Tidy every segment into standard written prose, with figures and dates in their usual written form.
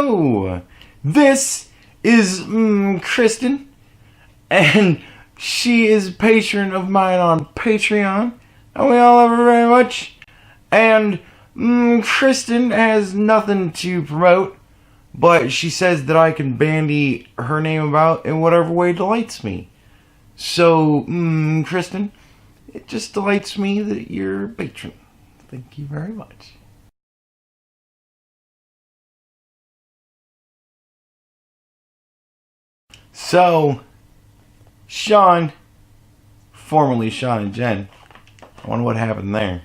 Hello! This is Kristen, and she is a patron of mine on Patreon, and we all love her very much. And Kristen has nothing to promote, but she says that I can bandy her name about in whatever way delights me. So, Kristen, it just delights me that you're a patron. Thank you very much. So, Sean, formerly Sean and Jen, I wonder what happened there.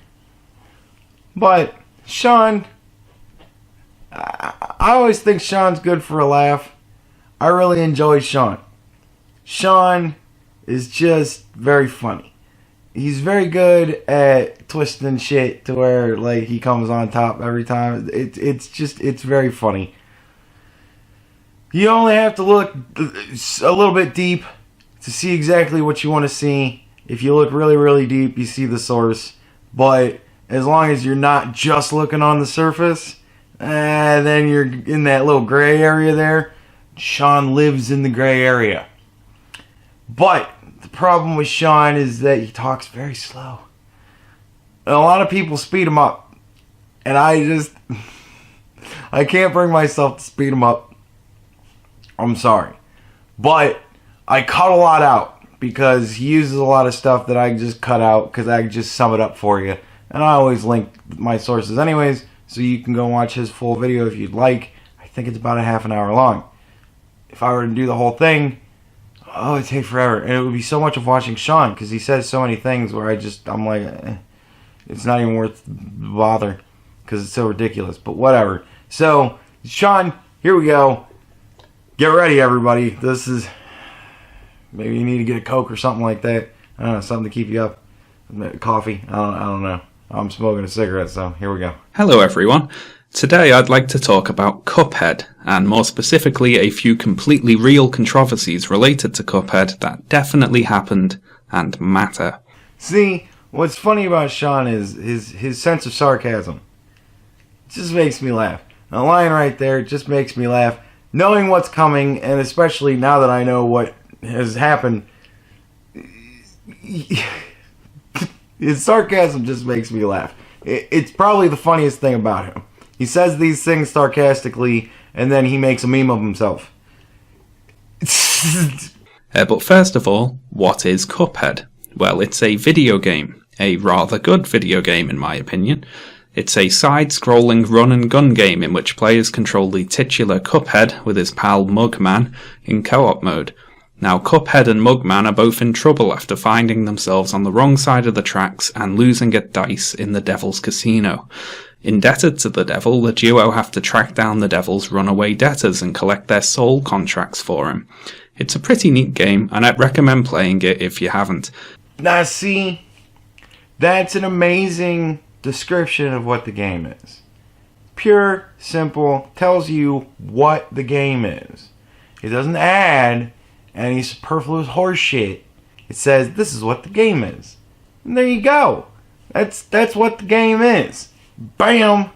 But, Sean, I always think Sean's good for a laugh. I really enjoy Sean. Sean is just very funny. He's very good at twisting shit to where, like, he comes on top every time. It's very funny. You only have to look a little bit deep to see exactly what you want to see. If you look really, really deep, you see the source. But as long as you're not just looking on the surface, then you're in that little gray area there. Sean lives in the gray area. But the problem with Sean is that he talks very slow. And a lot of people speed him up. And I can't bring myself to speed him up. I'm sorry. But I cut a lot out because he uses a lot of stuff that I just cut out because I just sum it up for you. And I always link my sources anyways, so you can go watch his full video if you'd like. I think it's about a half an hour long. If I were to do the whole thing, it'd take forever. And it would be so much of watching Sean because he says so many things where I'm like, it's not even worth the bother because it's so ridiculous. But whatever. So, Sean, here we go. Get ready, everybody. This is... Maybe you need to get a Coke or something like that. I don't know, something to keep you up. Coffee. I don't know. I'm smoking a cigarette, so here we go. Hello, everyone. Today I'd like to talk about Cuphead, and more specifically a few completely real controversies related to Cuphead that definitely happened and matter. See, what's funny about Sean is his sense of sarcasm. It just makes me laugh. The line right there just makes me laugh. Knowing what's coming, and especially now that I know what has happened, his sarcasm just makes me laugh. It's probably the funniest thing about him. He says these things sarcastically, and then he makes a meme of himself. But first of all, what is Cuphead? Well, it's a video game. A rather good video game, in my opinion. It's a side-scrolling run-and-gun game in which players control the titular Cuphead with his pal Mugman in co-op mode. Now, Cuphead and Mugman are both in trouble after finding themselves on the wrong side of the tracks and losing at dice in the Devil's Casino. Indebted to the devil, the duo have to track down the devil's runaway debtors and collect their soul contracts for him. It's a pretty neat game, and I'd recommend playing it if you haven't. Now see, that's an amazing description of what the game is. Pure, simple, tells you what the game is. It doesn't add any superfluous horse shit. It says this is what the game is. And there you go. That's what the game is. Bam!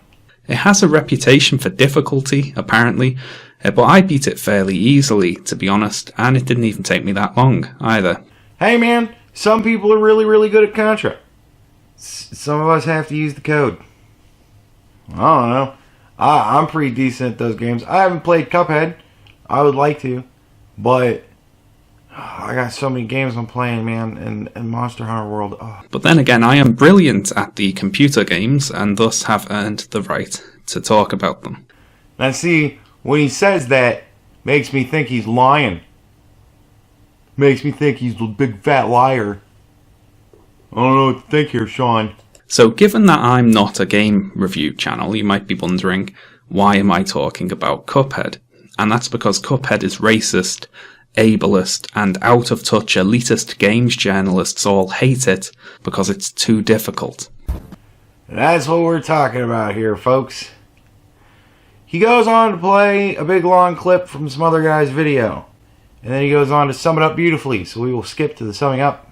It has a reputation for difficulty, apparently, but I beat it fairly easily, to be honest, and it didn't even take me that long, either. Hey man, some people are really, really good at Contra. Some of us have to use the code. I don't know. I'm pretty decent at those games. I haven't played Cuphead. I would like to. But I got so many games I'm playing, man, and Monster Hunter World. Oh. But then again, I am brilliant at the computer games, and thus have earned the right to talk about them. Now see, when he says that, makes me think he's lying. Makes me think he's a big fat liar. I don't know what to think here, Sean. So given that I'm not a game review channel, you might be wondering, why am I talking about Cuphead? And that's because Cuphead is racist, ableist, and out-of-touch elitist games journalists all hate it because it's too difficult. That's what we're talking about here, folks. He goes on to play a big long clip from some other guy's video. And then he goes on to sum it up beautifully, so we will skip to the summing up.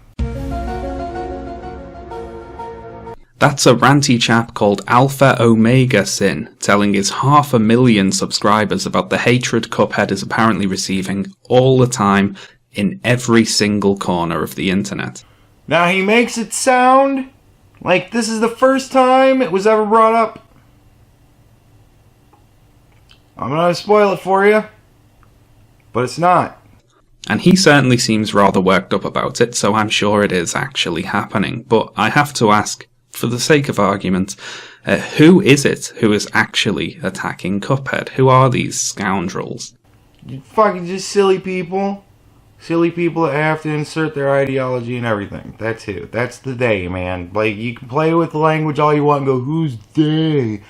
That's a ranty chap called Alpha Omega Sin telling his 500,000 subscribers about the hatred Cuphead is apparently receiving all the time in every single corner of the internet. Now he makes it sound like this is the first time it was ever brought up. I'm not going to spoil it for you, but it's not. And he certainly seems rather worked up about it, so I'm sure it is actually happening. But I have to ask, for the sake of argument, who is it who is actually attacking Cuphead? Who are these scoundrels? Fucking just silly people. Silly people that have to insert their ideology and everything. That's who. That's the they, man. Like, you can play with the language all you want and go, who's they?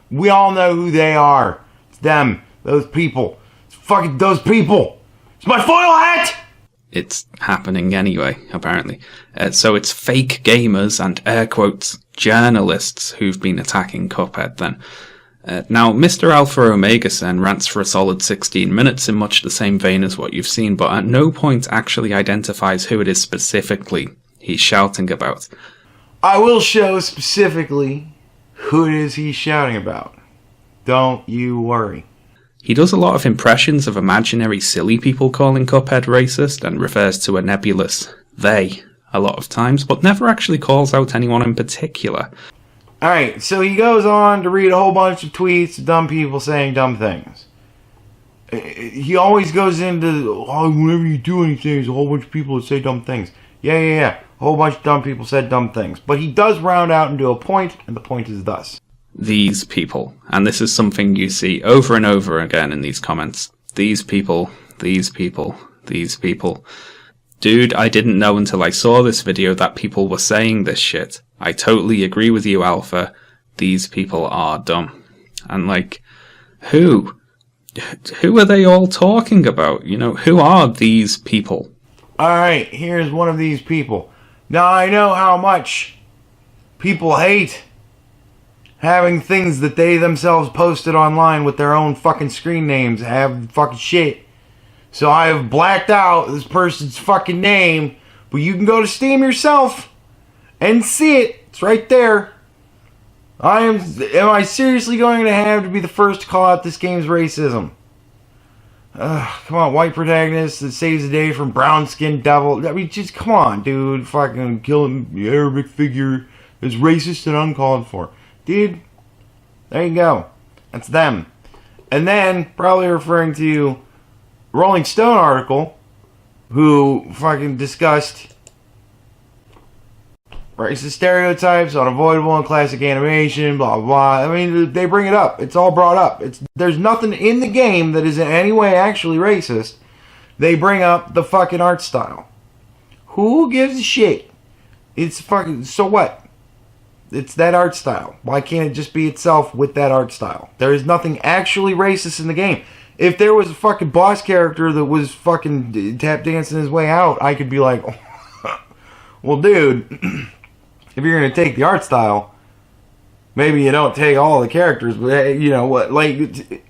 We all know who they are. It's them. Those people. It's fucking those people. It's my foil hat! It's happening anyway, apparently. So it's fake gamers and, air quotes, journalists who've been attacking Cuphead then. Now, Mr. Alpha Omega Sen rants for a solid 16 minutes in much the same vein as what you've seen, but at no point actually identifies who it is specifically he's shouting about. I will show specifically who it is he's shouting about. Don't you worry. He does a lot of impressions of imaginary silly people calling Cuphead racist and refers to a nebulous they a lot of times, but never actually calls out anyone in particular. Alright, so he goes on to read a whole bunch of tweets of dumb people saying dumb things. He always goes into, oh, whenever you do anything, there's a whole bunch of people that say dumb things. Yeah. A whole bunch of dumb people said dumb things. But he does round out into a point, and the point is thus. These people, and this is something you see over and over again in these comments. These people, these people, these people. Dude, I didn't know until I saw this video that people were saying this shit. I totally agree with you, Alpha. These people are dumb. And like, who? Who are they all talking about? You know, who are these people? Alright, here's one of these people. Now I know how much people hate having things that they themselves posted online with their own fucking screen names have fucking shit. So I have blacked out this person's fucking name, but you can go to Steam yourself and see it. It's right there. Am I seriously going to have to be the first to call out this game's racism? Come on, white protagonist that saves the day from brown-skinned devil. I mean, just come on, dude. Fucking killing the Arabic figure is racist and uncalled for. Dude, there you go. That's them. And then, probably referring to Rolling Stone article, who fucking discussed racist stereotypes, unavoidable in classic animation, blah, blah. I mean, they bring it up. It's all brought up. There's nothing in the game that is in any way actually racist. They bring up the fucking art style. Who gives a shit? It's fucking, so what? It's that art style. Why can't it just be itself with that art style? There is nothing actually racist in the game. If there was a fucking boss character that was fucking tap dancing his way out, I could be like, well, dude, if you're going to take the art style, maybe you don't take all the characters, but you know what, like,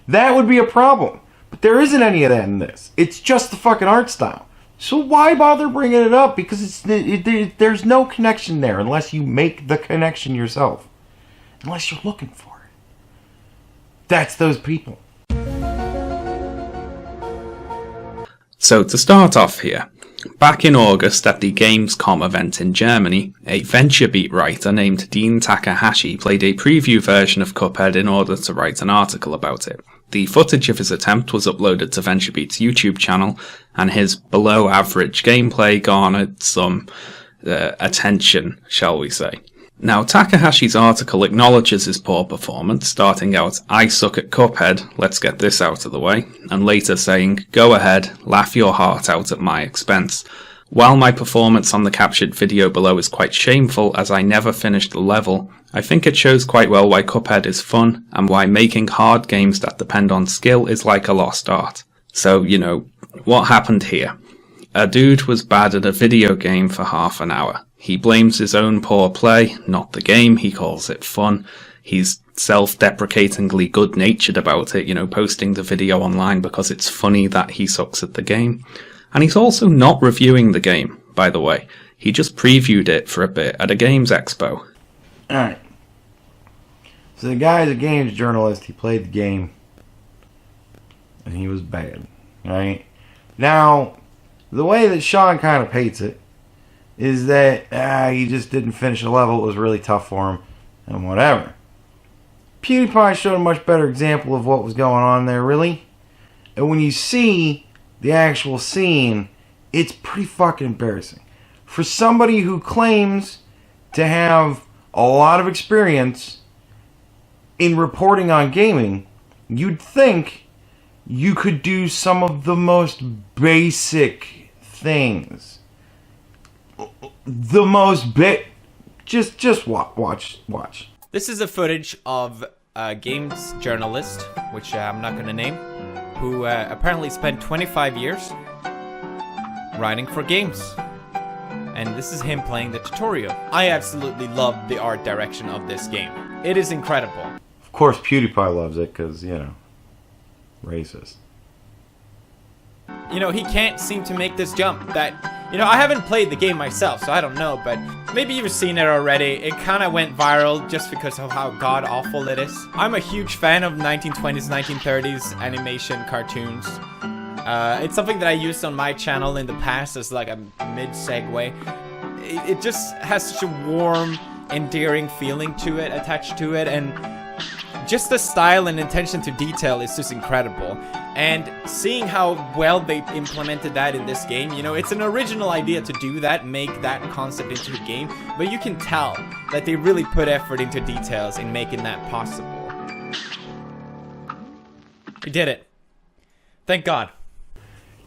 that would be a problem. But there isn't any of that in this. It's just the fucking art style. So why bother bringing it up? Because there's no connection there unless you make the connection yourself. Unless you're looking for it. That's those people. So to start off here, back in August at the Gamescom event in Germany, a VentureBeat writer named Dean Takahashi played a preview version of Cuphead in order to write an article about it. The footage of his attempt was uploaded to VentureBeat's YouTube channel, and his below-average gameplay garnered some attention, shall we say. Now, Takahashi's article acknowledges his poor performance, starting out, "I suck at Cuphead, let's get this out of the way," and later saying, "Go ahead, laugh your heart out at my expense. While my performance on the captured video below is quite shameful as I never finished the level, I think it shows quite well why Cuphead is fun and why making hard games that depend on skill is like a lost art." So, you know, what happened here? A dude was bad at a video game for half an hour. He blames his own poor play, not the game. He calls it fun. He's self-deprecatingly good-natured about it, you know, posting the video online because it's funny that he sucks at the game. And he's also not reviewing the game, by the way. He just previewed it for a bit at a games expo. Alright. So the guy's a games journalist. He played the game. And he was bad. Right? Now, the way that Sean kind of paints it is that he just didn't finish a level. It was really tough for him. And whatever. PewDiePie showed a much better example of what was going on there, really. And when you see the actual scene, it's pretty fucking embarrassing. For somebody who claims to have a lot of experience in reporting on gaming, you'd think you could do some of the most basic things. The most just watch. This is a footage of a games journalist, which I'm not going to name, who apparently spent 25 years writing for games. And this is him playing the tutorial. I absolutely love the art direction of this game. It is incredible. Of course PewDiePie loves it because, racist. He can't seem to make this jump. I haven't played the game myself, so I don't know, but maybe you've seen it already. It kind of went viral just because of how god-awful it is. I'm a huge fan of 1920s, 1930s animation cartoons. It's something that I used on my channel in the past as like a mid-segue. It just has such a warm, endearing feeling to it, attached to it, and just the style and attention to detail is just incredible. And seeing how well they implemented that in this game, it's an original idea to do that, make that concept into a game, but you can tell that they really put effort into details in making that possible. We did it. Thank God.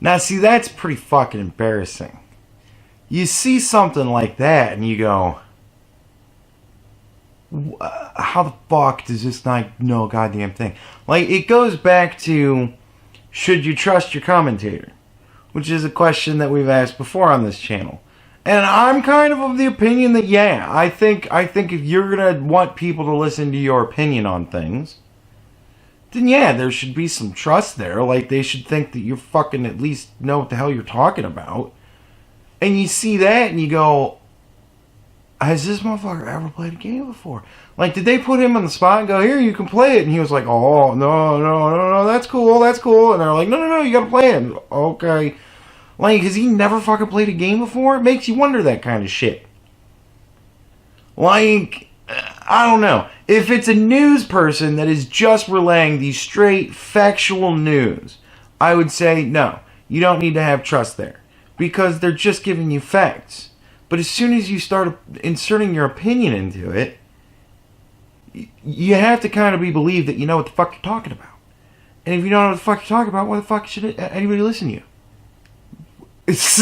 Now, see, that's pretty fucking embarrassing. You see something like that and you go, how the fuck does this not know a goddamn thing? Like, it goes back to, should you trust your commentator? Which is a question that we've asked before on this channel. And I'm kind of the opinion that, yeah, I think if you're going to want people to listen to your opinion on things, then yeah, there should be some trust there. Like, they should think that you fucking at least know what the hell you're talking about. And you see that and you go, has this motherfucker ever played a game before? Like, did they put him on the spot and go, here, you can play it? And he was like, oh, no, that's cool. And they're like, no, you gotta play it. Okay. Like, has he never fucking played a game before? It makes you wonder that kind of shit. Like, I don't know. If it's a news person that is just relaying the straight factual news, I would say, no, you don't need to have trust there. Because they're just giving you facts. But as soon as you start inserting your opinion into it, you have to kind of be believed that you know what the fuck you're talking about. And if you don't know what the fuck you're talking about, why the fuck should anybody listen to you? It's,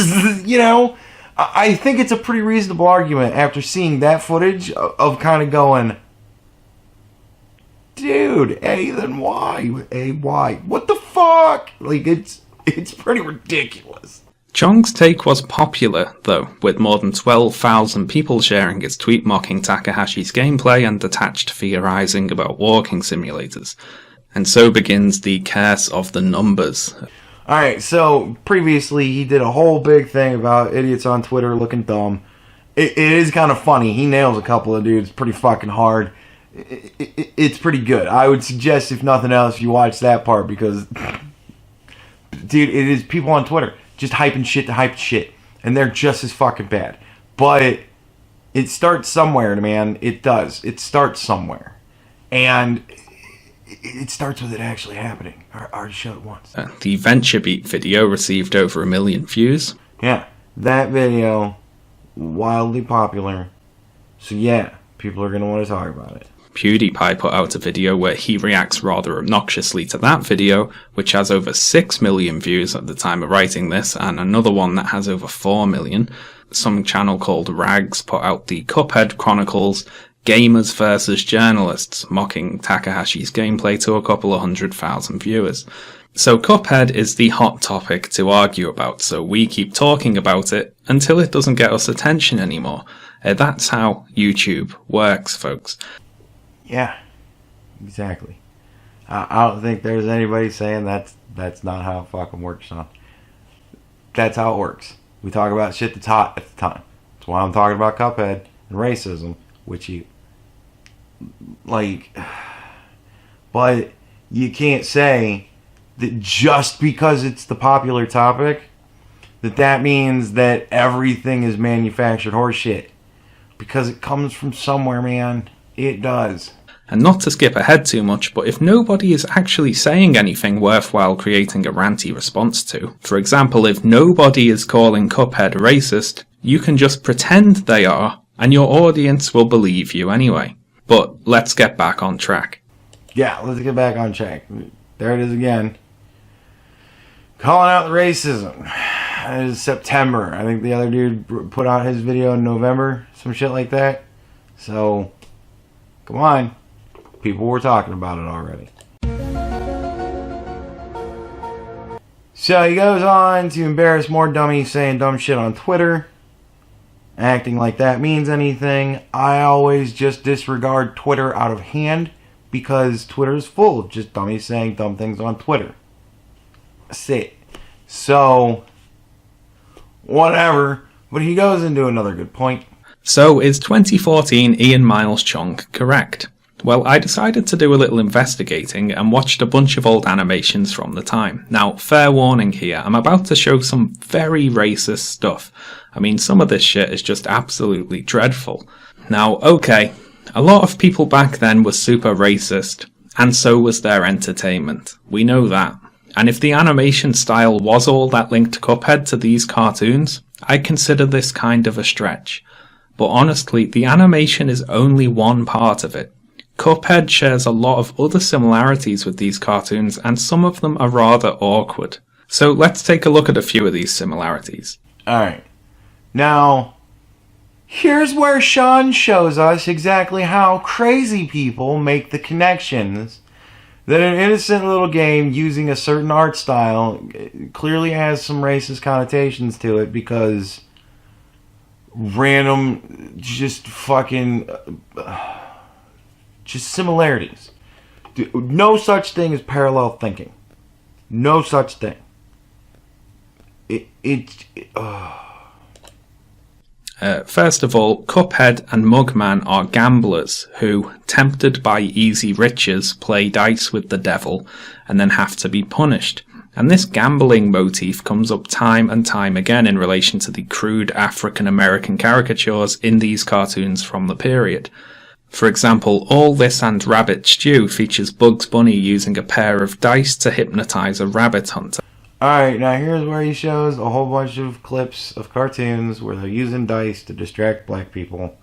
I think it's a pretty reasonable argument after seeing that footage of kind of going, dude, then why? Why? What the fuck? Like, it's pretty ridiculous. Chong's take was popular, though, with more than 12,000 people sharing his tweet mocking Takahashi's gameplay and attached theorizing about walking simulators. And so begins the curse of the numbers. Alright, so previously he did a whole big thing about idiots on Twitter looking dumb. It is kind of funny. He nails a couple of dudes pretty fucking hard. It's pretty good. I would suggest, if nothing else, you watch that part because, dude, it is people on Twitter just hyping shit to hype shit. And they're just as fucking bad. But it starts somewhere, man. It does. It starts somewhere. And it starts with it actually happening. I already showed it once. The VentureBeat video received over 1 million views. Yeah. That video, wildly popular. So yeah, people are going to want to talk about it. PewDiePie put out a video where he reacts rather obnoxiously to that video, which has over 6 million views at the time of writing this, and another one that has over 4 million. Some channel called Rags put out the Cuphead Chronicles Gamers vs Journalists, mocking Takahashi's gameplay to a couple of 100,000 viewers. So Cuphead is the hot topic to argue about, so we keep talking about it until it doesn't get us attention anymore. That's how YouTube works, folks. Yeah, exactly. I don't think there's anybody saying that's not how it fucking works, son. That's how it works. We talk about shit that's hot at the time. That's why I'm talking about Cuphead and racism, which you like, but you can't say that just because it's the popular topic, that means that everything is manufactured horseshit. Because it comes from somewhere, man. It does. And not to skip ahead too much, but if nobody is actually saying anything worthwhile creating a ranty response to, for example, if nobody is calling Cuphead racist, you can just pretend they are, and your audience will believe you anyway. But let's get back on track. Yeah, let's get back on track. There it is again. Calling out the racism. It is September. I think the other dude put out his video in November, some shit like that. So, come on. People were talking about it already. So he goes on to embarrass more dummies saying dumb shit on Twitter, acting like that means anything. I always just disregard Twitter out of hand because Twitter is full of just dummies saying dumb things on Twitter. That's it. So, whatever. But he goes into another good point. So, is 2014 Ian Miles Chung correct? Well, I decided to do a little investigating and watched a bunch of old animations from the time. Now, fair warning here, I'm about to show some very racist stuff. I mean, some of this shit is just absolutely dreadful. Now, okay, a lot of people back then were super racist, and so was their entertainment. We know that. And if the animation style was all that linked Cuphead to these cartoons, I consider this kind of a stretch. But honestly, the animation is only one part of it. Cuphead shares a lot of other similarities with these cartoons, and some of them are rather awkward. So let's take a look at a few of these similarities. Alright. Now, here's where Sean shows us exactly how crazy people make the connections that an innocent little game using a certain art style clearly has some racist connotations to it because random, just fucking... just similarities. No such thing as parallel thinking. No such thing. First of all, Cuphead and Mugman are gamblers who, tempted by easy riches, play dice with the devil and then have to be punished. And this gambling motif comes up time and time again in relation to the crude African-American caricatures in these cartoons from the period. For example, All This and Rabbit Stew features Bugs Bunny using a pair of dice to hypnotize a rabbit hunter. Alright, now here's where he shows a whole bunch of clips of cartoons where they're using dice to distract black people.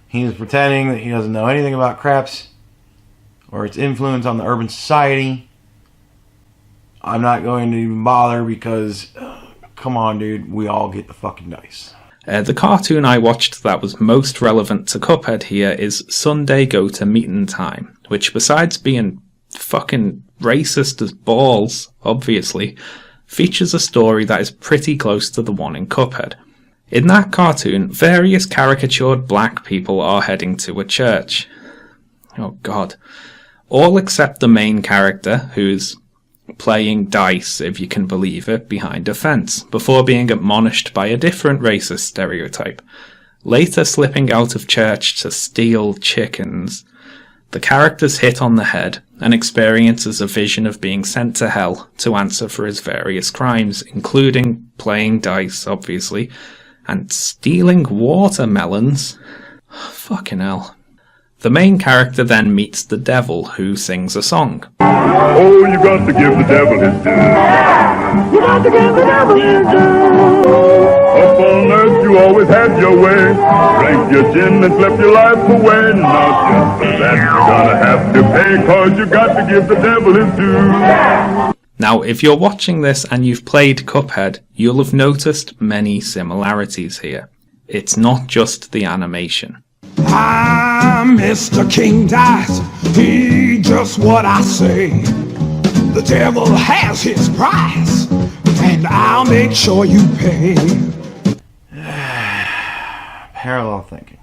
He's pretending that he doesn't know anything about craps or its influence on the urban society. I'm not going to even bother because, come on dude, we all get the fucking dice. The cartoon I watched that was most relevant to Cuphead here is Sunday Go to Meetin' Time, which besides being fucking racist as balls, obviously, features a story that is pretty close to the one in Cuphead. In that cartoon, various caricatured black people are heading to a church. Oh god. All except the main character, who's playing dice, if you can believe it, behind a fence, before being admonished by a different racist stereotype. Later slipping out of church to steal chickens. The character's hit on the head and experiences a vision of being sent to hell to answer for his various crimes, including playing dice, obviously, and stealing watermelons. Fucking hell. The main character then meets the devil, who sings a song. Oh, you got to give the devil his due. You got to give the devil his due. Up on earth you always had your way. Drank your gin and slept your life away. Now just for that you're gonna have to pay, 'cause you got to give the devil his due. Now, if you're watching this and you've played Cuphead, you'll have noticed many similarities here. It's not just the animation. Mr. King Dice, he just what I say. The devil has his price, and I'll make sure you pay. Parallel thinking.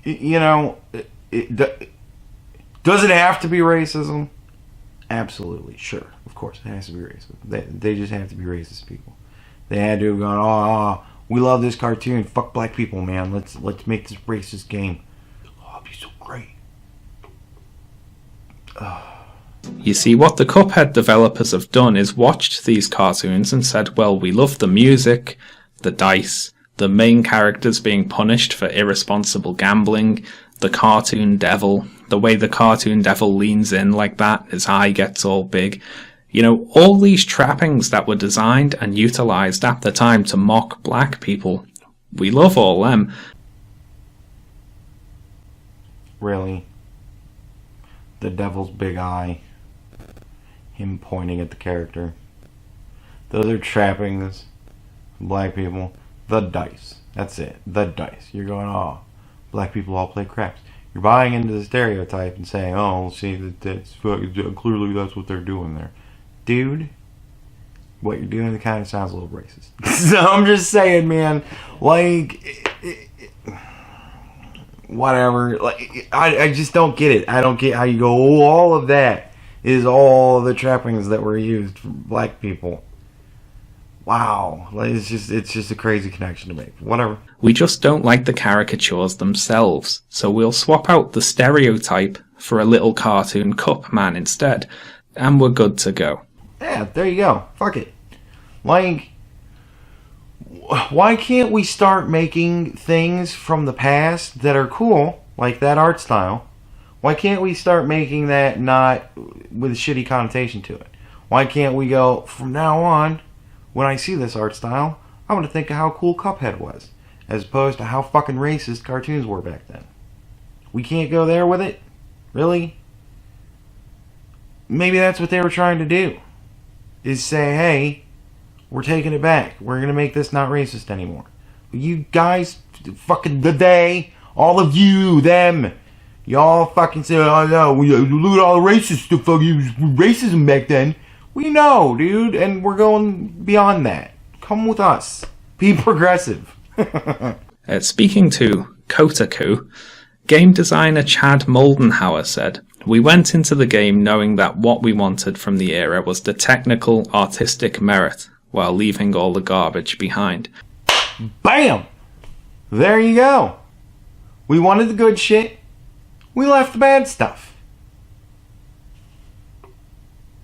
You know, does it have to be racism? Absolutely, sure. Of course, it has to be racism. They just have to be racist people. They had to have gone, oh, we love this cartoon. Fuck black people, man. Let's make this racist game. Oh, it'd be so great. You see, what the Cuphead developers have done is watched these cartoons and said, well, we love the music, the dice, the main characters being punished for irresponsible gambling, the cartoon devil, the way the cartoon devil leans in like that, his eye gets all big. You know, all these trappings that were designed and utilised at the time to mock black people. We love all them. Really? The devil's big eye. Him pointing at the character. Those are trappings. Black people. The dice. That's it. The dice. You're going, oh, black people all play craps. You're buying into the stereotype and saying, oh, see, that's clearly that's what they're doing there. Dude, what you're doing kind of sounds a little racist. So I'm just saying, man, like, whatever. Like, I just don't get it. I don't get how you go, oh, all of that is all the trappings that were used for black people. Wow. Like, it's just a crazy connection to make. Whatever. We just don't like the caricatures themselves, so we'll swap out the stereotype for a little cartoon cup man instead, and we're good to go. Yeah, there you go. Fuck it. Like, why can't we start making things from the past that are cool, like that art style? Why can't we start making that not with a shitty connotation to it? Why can't we go, from now on, when I see this art style, I'm going to think of how cool Cuphead was, as opposed to how fucking racist cartoons were back then? We can't go there with it? Really? Maybe that's what they were trying to do. Is say, hey, we're taking it back. We're going to make this not racist anymore. But you guys, fucking they, all of you, them, y'all fucking say, oh no, look at all the racist stuff, racism back then. We know, dude, and we're going beyond that. Come with us. Be progressive. Speaking to Kotaku, game designer Chad Moldenhauer said, we went into the game knowing that what we wanted from the era was the technical, artistic merit, while leaving all the garbage behind. Bam! There you go. We wanted the good shit. We left the bad stuff.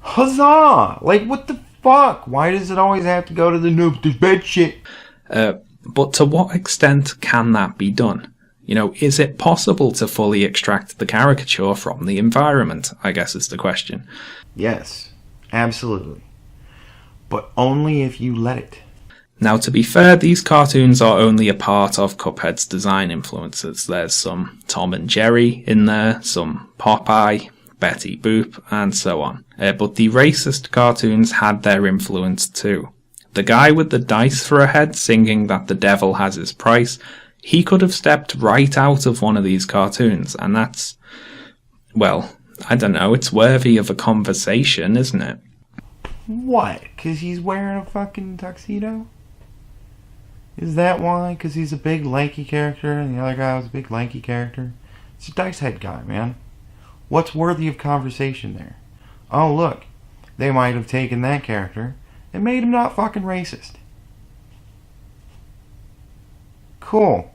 Huzzah! Like, what the fuck? Why does it always have to go to the noob? There's bad shit. But to what extent can that be done? You know, is it possible to fully extract the caricature from the environment, I guess is the question. Yes, absolutely. But only if you let it. Now, to be fair, these cartoons are only a part of Cuphead's design influences. There's some Tom and Jerry in there, some Popeye, Betty Boop, and so on. But the racist cartoons had their influence too. The guy with the dice for a head singing that the devil has his price, he could have stepped right out of one of these cartoons, and that's, well, I don't know, it's worthy of a conversation, isn't it? What? Because he's wearing a fucking tuxedo? Is that why? Because he's a big lanky character and the other guy was a big lanky character? It's a dice head guy, man. What's worthy of conversation there? Oh, look, they might have taken that character and made him not fucking racist. Cool.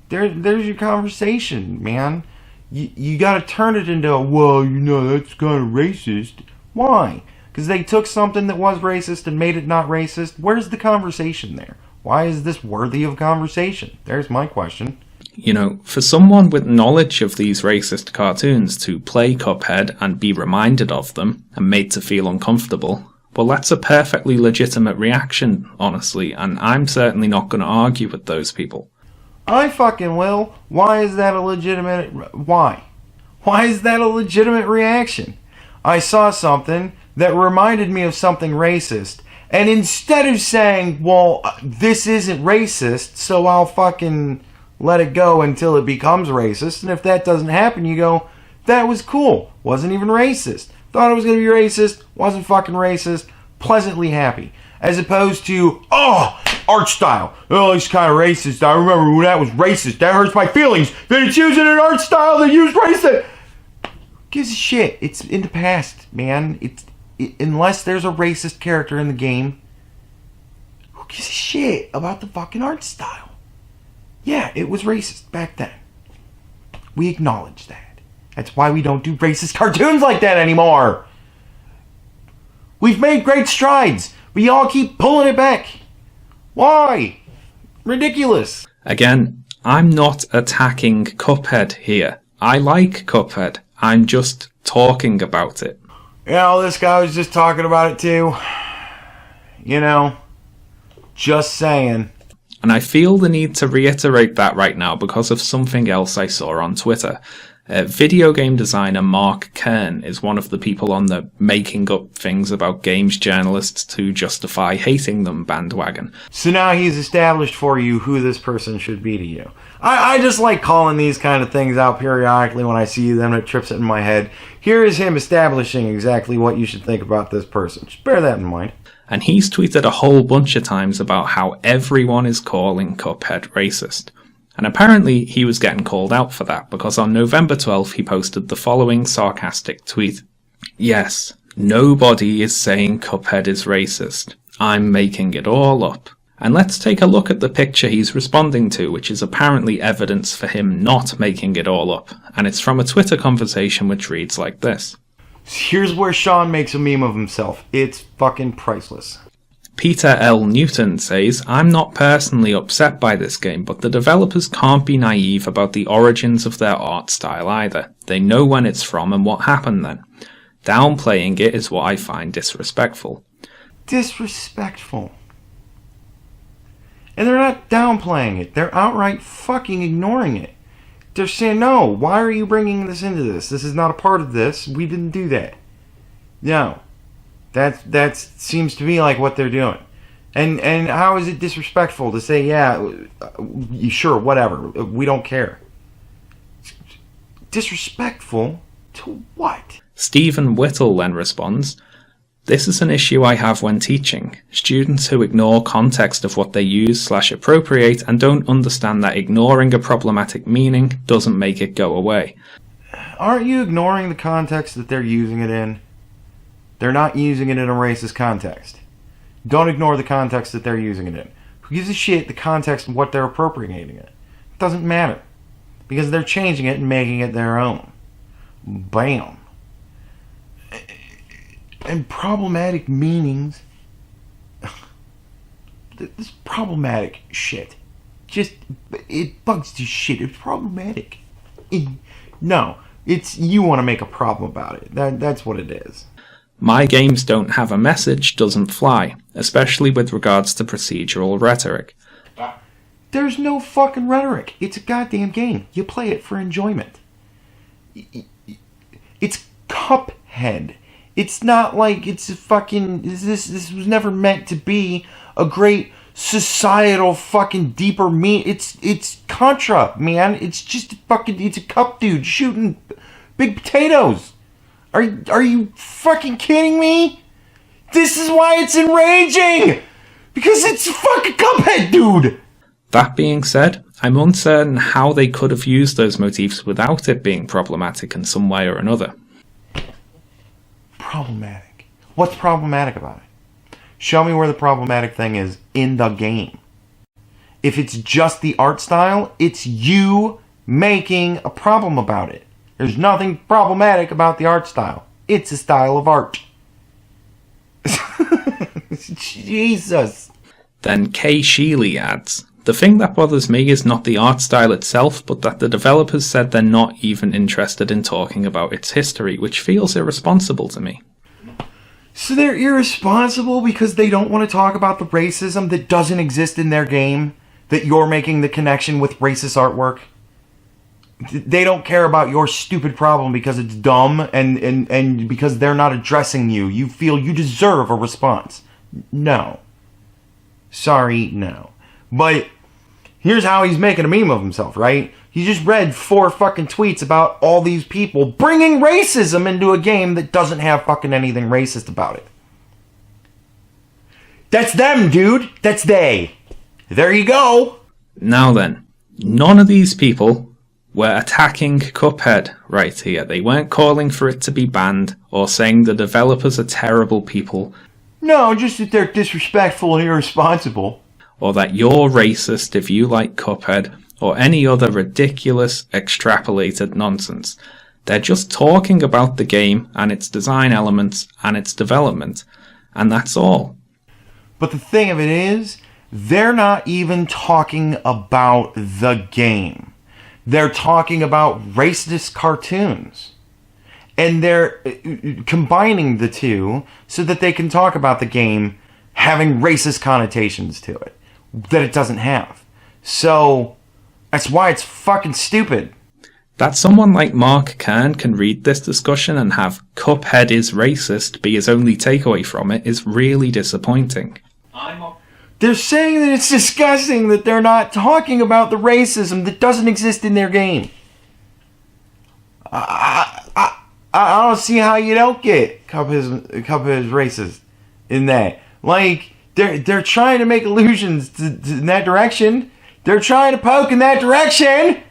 There's your conversation, man. You gotta turn it into a, well, you know, that's kind of racist. Why? Because they took something that was racist and made it not racist. Where's the conversation there? Why is this worthy of conversation? There's my question. You know, for someone with knowledge of these racist cartoons to play Cuphead and be reminded of them and made to feel uncomfortable, well, that's a perfectly legitimate reaction, honestly, and I'm certainly not going to argue with those people. I fucking will. Why is that a legitimate... Why? Why is that a legitimate reaction? I saw something that reminded me of something racist, and instead of saying, well, this isn't racist, so I'll fucking let it go until it becomes racist, and if that doesn't happen, you go, that was cool. Wasn't even racist. Thought it was going to be racist. Wasn't fucking racist. Pleasantly happy. As opposed to, oh, art style. Oh, it's kind of racist. I remember when that was racist. That hurts my feelings. That it's using an art style that used racist. Who gives a shit? It's in the past, man. Unless there's a racist character in the game, who gives a shit about the fucking art style? Yeah, it was racist back then. We acknowledge that. That's why we don't do racist cartoons like that anymore. We've made great strides, but y'all keep pulling it back. Why? Ridiculous. Again, I'm not attacking Cuphead here. I like Cuphead. I'm just talking about it. You know, this guy was just talking about it too. You know, just saying. And I feel the need to reiterate that right now because of something else I saw on Twitter. Video game designer Mark Kern is one of the people on the making up things about games journalists to justify hating them bandwagon. So now he's established for you who this person should be to you. I just like calling these kind of things out periodically when I see them. It trips it in my head. Here is him establishing exactly what you should think about this person. Just bear that in mind. And he's tweeted a whole bunch of times about how everyone is calling Cuphead racist. And apparently he was getting called out for that, because on November 12th he posted the following sarcastic tweet. Yes, nobody is saying Cuphead is racist. I'm making it all up. And let's take a look at the picture he's responding to, which is apparently evidence for him not making it all up. And it's from a Twitter conversation which reads like this. Here's where Sean makes a meme of himself. It's fucking priceless. Peter L. Newton says, I'm not personally upset by this game, but the developers can't be naive about the origins of their art style either. They know when it's from and what happened then. Downplaying it is what I find disrespectful. Disrespectful. And they're not downplaying it. They're outright fucking ignoring it. They're saying, no, why are you bringing this into this? This is not a part of this. We didn't do that. No. That seems to me like what they're doing. And how is it disrespectful to say, yeah, sure, whatever, we don't care? Disrespectful to what? Stephen Whittle then responds, this is an issue I have when teaching. Students who ignore context of what they use/appropriate and don't understand that ignoring a problematic meaning doesn't make it go away. Aren't you ignoring the context that they're using it in? They're not using it in a racist context. Don't ignore the context that they're using it in. Who gives a shit the context of what they're appropriating it? It doesn't matter. Because they're changing it and making it their own. Bam. And problematic meanings. This problematic shit. Just, it bugs the shit. It's problematic. No, it's, you want to make a problem about it. That's what it is. My games don't have a message doesn't fly, especially with regards to procedural rhetoric. There's no fucking rhetoric. It's a goddamn game. You play it for enjoyment. It's Cuphead. It's not like it's a fucking... This was never meant to be a great societal fucking deeper mean. It's Contra, man. It's just fucking... It's a cup dude shooting big potatoes. Are you fucking kidding me? This is why it's enraging! Because it's fucking Cuphead, dude! That being said, I'm uncertain how they could have used those motifs without it being problematic in some way or another. Problematic. What's problematic about it? Show me where the problematic thing is in the game. If it's just the art style, it's you making a problem about it. There's nothing problematic about the art style. It's a style of art. Jesus. Then Kay Sheely adds, the thing that bothers me is not the art style itself, but that the developers said they're not even interested in talking about its history, which feels irresponsible to me. So they're irresponsible because they don't want to talk about the racism that doesn't exist in their game, that you're making the connection with racist artwork? They don't care about your stupid problem because it's dumb and because they're not addressing you. You feel you deserve a response. No. Sorry, no. But here's how he's making a meme of himself, right? He just read 4 fucking tweets about all these people bringing racism into a game that doesn't have fucking anything racist about it. That's them, dude. That's they. There you go. Now then, none of these people were attacking Cuphead right here. They weren't calling for it to be banned or saying the developers are terrible people. No, just that they're disrespectful and irresponsible. Or that you're racist if you like Cuphead, or any other ridiculous, extrapolated nonsense. They're just talking about the game and its design elements and its development, and that's all. But the thing of it is, they're not even talking about the game. They're talking about racist cartoons. And they're combining the two so that they can talk about the game having racist connotations to it that it doesn't have. So that's why it's fucking stupid. That someone like Mark Kern can read this discussion and have Cuphead is racist be his only takeaway from it is really disappointing. They're saying that it's disgusting that they're not talking about the racism that doesn't exist in their game. I don't see how you don't get Cuphead is racist in that. Like, they're trying to make allusions to in that direction. They're trying to poke in that direction.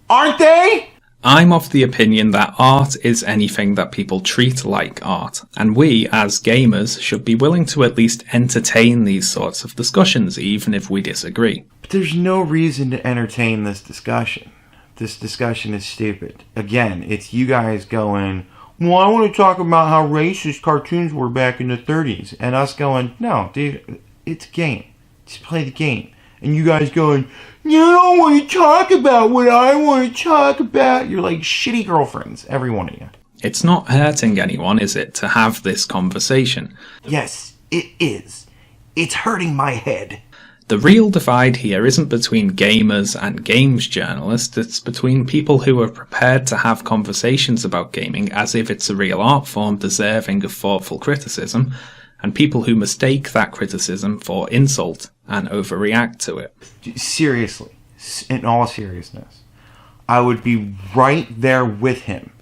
Aren't they? I'm of the opinion that art is anything that people treat like art, and we, as gamers, should be willing to at least entertain these sorts of discussions, even if we disagree. But there's no reason to entertain this discussion. This discussion is stupid. Again, it's you guys going, well, I want to talk about how racist cartoons were back in the 30s. And us going, no, dude, it's a game. Just play the game. And you guys going, you don't want to talk about what I want to talk about. You're like shitty girlfriends, every one of you. It's not hurting anyone, is it, to have this conversation? Yes, it is. It's hurting my head. The real divide here isn't between gamers and games journalists, it's between people who are prepared to have conversations about gaming as if it's a real art form deserving of thoughtful criticism, and people who mistake that criticism for insult and overreact to it. Seriously, in all seriousness, I would be right there with him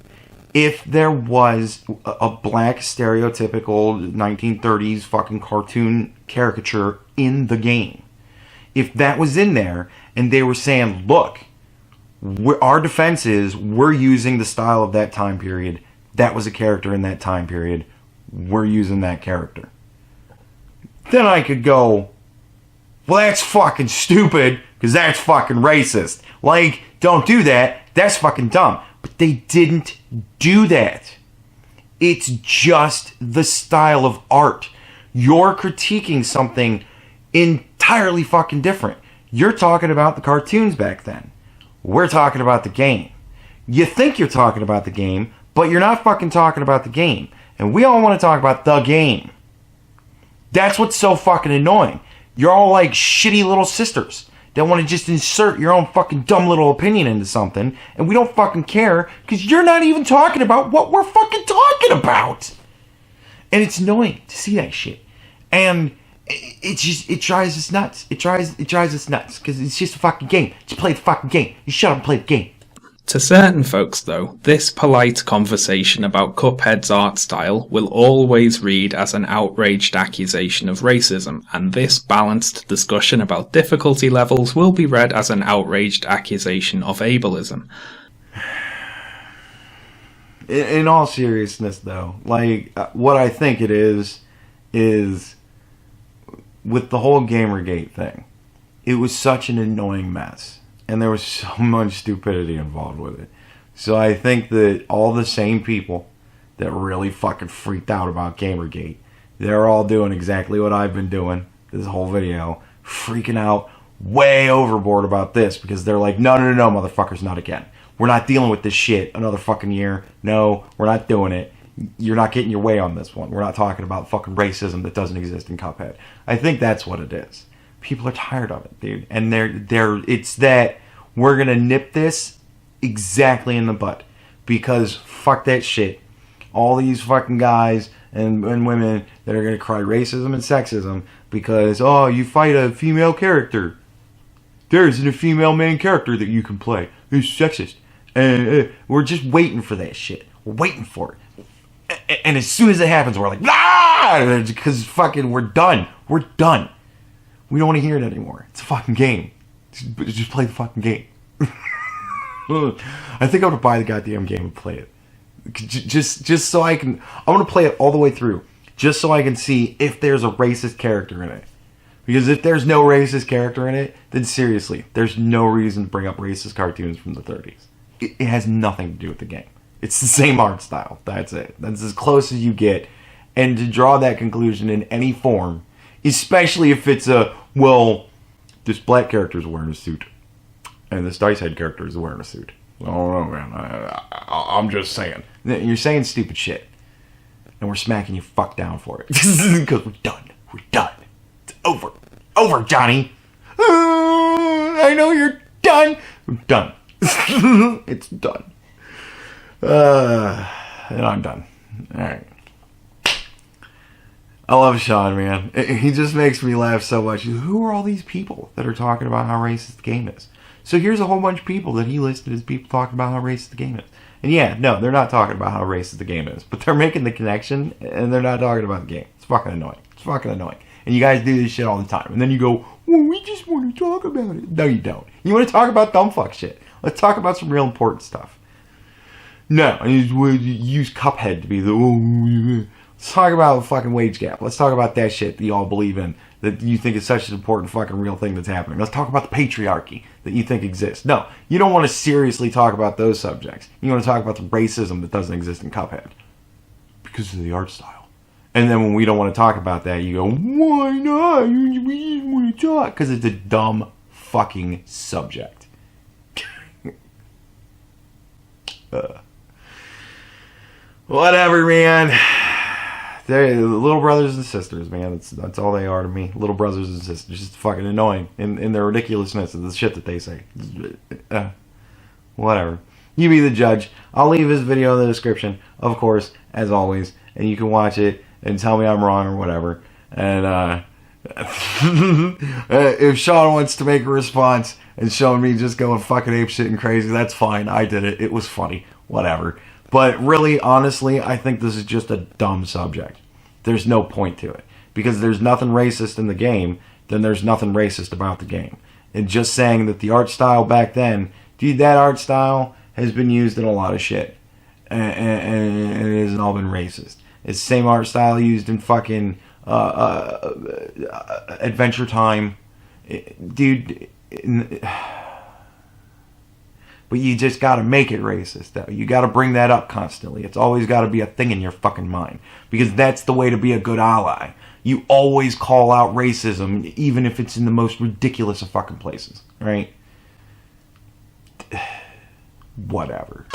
if there was a black stereotypical 1930s fucking cartoon caricature in the game. If that was in there and they were saying, look, our defense is we're using the style of that time period. That was a character in that time period. We're using that character. Then I could go, well, that's fucking stupid because that's fucking racist. Like, don't do that. That's fucking dumb. But they didn't do that. It's just the style of art. You're critiquing something entirely fucking different. You're talking about the cartoons back then. We're talking about the game. You think you're talking about the game, but you're not fucking talking about the game. And we all want to talk about the game. That's what's so fucking annoying. You're all like shitty little sisters that want to just insert your own fucking dumb little opinion into something, and we don't fucking care because you're not even talking about what we're fucking talking about. And it's annoying to see that shit. And it drives us nuts. It drives us nuts because it's just a fucking game. Just play the fucking game. You shut up and play the game. To certain folks, though, this polite conversation about Cuphead's art style will always read as an outraged accusation of racism, and this balanced discussion about difficulty levels will be read as an outraged accusation of ableism. In all seriousness, though, like, what I think it is with the whole Gamergate thing, it was such an annoying mess. And there was so much stupidity involved with it. So I think that all the same people that really fucking freaked out about Gamergate, they're all doing exactly what I've been doing this whole video, freaking out way overboard about this because they're like, no, motherfuckers, not again. We're not dealing with this shit another fucking year. No, we're not doing it. You're not getting your way on this one. We're not talking about fucking racism that doesn't exist in Cuphead. I think that's what it is. People are tired of it, dude. And it's that we're going to nip this exactly in the butt. Because fuck that shit. All these fucking guys and women that are going to cry racism and sexism because, oh, you fight a female character. There isn't a female main character that you can play. It's sexist. And we're just waiting for that shit. We're waiting for it. And as soon as it happens, we're like, ah! Because fucking we're done. We're done. We don't want to hear it anymore. It's a fucking game. Just play the fucking game. I think I'm going to buy the goddamn game and play it. Just so I can... I want to play it all the way through. Just so I can see if there's a racist character in it. Because if there's no racist character in it, then seriously, there's no reason to bring up racist cartoons from the 30s. it has nothing to do with the game. It's the same art style. That's it. That's as close as you get. And to draw that conclusion in any form, especially if it's this black character is wearing a suit, and this Dice Head character is wearing a suit. I don't know, man. I'm just saying. You're saying stupid shit. And we're smacking you fuck down for it. Because we're done. We're done. It's over. Over, Johnny. I know you're done. I'm done. It's done. And I'm done. Alright. I love Sean, man. He just makes me laugh so much. Who are all these people that are talking about how racist the game is? So here's a whole bunch of people that he listed as people talking about how racist the game is. And yeah, no, they're not talking about how racist the game is. But they're making the connection, and they're not talking about the game. It's fucking annoying. It's fucking annoying. And you guys do this shit all the time. And then you go, well, we just want to talk about it. No, you don't. You want to talk about dumb fuck shit. Let's talk about some real important stuff. No, you use Cuphead to be the... Let's talk about the fucking wage gap. Let's talk about that shit that you all believe in, that you think is such an important fucking real thing that's happening. Let's talk about the patriarchy that you think exists. No, you don't want to seriously talk about those subjects. You want to talk about the racism that doesn't exist in Cuphead. Because of the art style. And then when we don't want to talk about that, you go, why not? We just want to talk. Because it's a dumb fucking subject. Whatever, man. They're little brothers and sisters, man. That's all they are to me. Little brothers and sisters. Just fucking annoying in their ridiculousness of the shit that they say. Whatever. You be the judge. I'll leave his video in the description, of course, as always. And you can watch it and tell me I'm wrong or whatever. And if Sean wants to make a response and show me just going fucking apeshit and crazy, that's fine. I did it. It was funny. Whatever. But really, honestly, I think this is just a dumb subject. There's no point to it. Because there's nothing racist in the game, then there's nothing racist about the game. And just saying that the art style back then, dude, that art style has been used in a lot of shit. And it hasn't all been racist. It's the same art style used in fucking Adventure Time. Dude... But you just gotta make it racist, though. You gotta bring that up constantly. It's always gotta be a thing in your fucking mind. Because that's the way to be a good ally. You always call out racism, even if it's in the most ridiculous of fucking places. Right? Whatever.